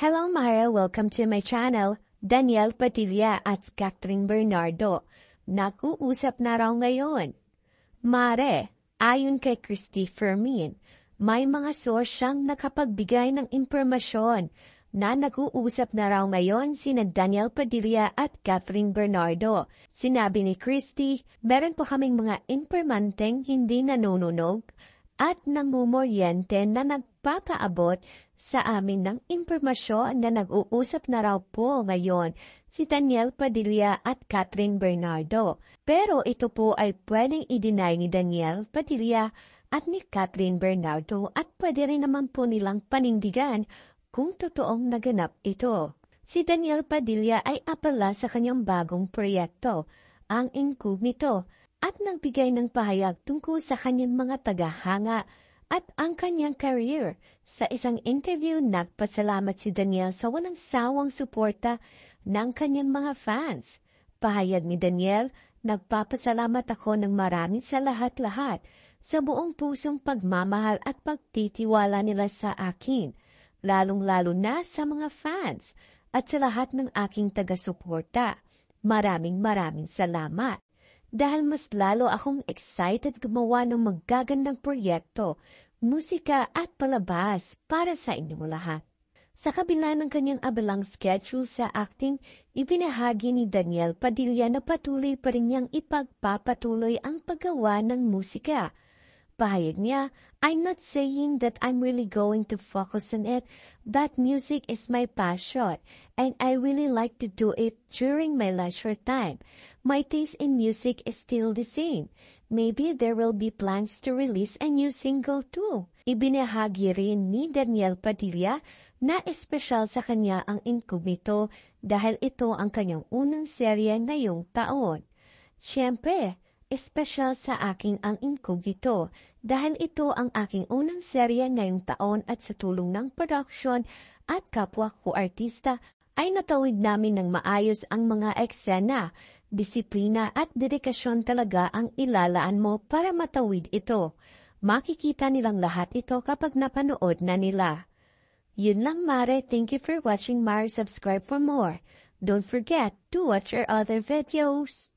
Hello Mara, welcome to my channel. Daniel Padilla at Catherine Bernardo. Nag-uusap na raw ngayon. Mare, ayon kay Christy Fermin, may mga source siyang nakapagbigay ng impormasyon na nag-uusap na raw ngayon sina Daniel Padilla at Catherine Bernardo. Sinabi ni Christy, meron po kaming mga impormanteng hindi nanununog at namumuryente na nagpapaabot sa amin ng impormasyon na nag-uusap na raw po ngayon si Daniel Padilla at Catherine Bernardo. Pero ito po ay pwedeng i-deny ni Daniel Padilla at ni Catherine Bernardo at pwede rin naman po nilang panindigan kung totoong naganap ito. Si Daniel Padilla ay apela sa kanyang bagong proyekto, ang Incognito, at nagbigay ng pahayag tungkol sa kanyang mga tagahanga at ang kanyang career. Sa isang interview, nagpasalamat si Daniel sa walang sawang suporta ng kanyang mga fans. Pahayag ni Daniel, nagpapasalamat ako ng marami sa lahat-lahat sa buong pusong pagmamahal at pagtitiwala nila sa akin, lalong-lalo na sa mga fans at sa lahat ng aking taga-suporta. Maraming salamat. Dahil mas lalo akong excited gumawa ng magagandang proyekto, musika at palabas para sa inyong lahat. Sa kabila ng kanyang abalang schedule sa acting, ibinahagi ni Daniel Padilla na patuloy pa rin niyang ipagpapatuloy ang paggawa ng musika. Pahayag niya, I'm not saying that I'm really going to focus on it, that music is my passion, and I really like to do it during my leisure time. My taste in music is still the same. Maybe there will be plans to release a new single too. Ibinahagi rin ni Daniel Padilla na espesyal sa kanya ang Incognito dahil ito ang kanyang unang serye ngayong taon. Siyempre, espesyal sa akin ang Incognito dahil ito ang aking unang serye ngayong taon at sa tulong ng production at kapwa ko artista ay natawid namin ng maayos ang mga eksena. Disiplina at dedikasyon talaga ang ilalaan mo para matawid ito. Makikita nilang lahat ito kapag napanood na nila. Yun lang Mare, thank you for watching Mare, subscribe for more. Don't forget to watch our other videos.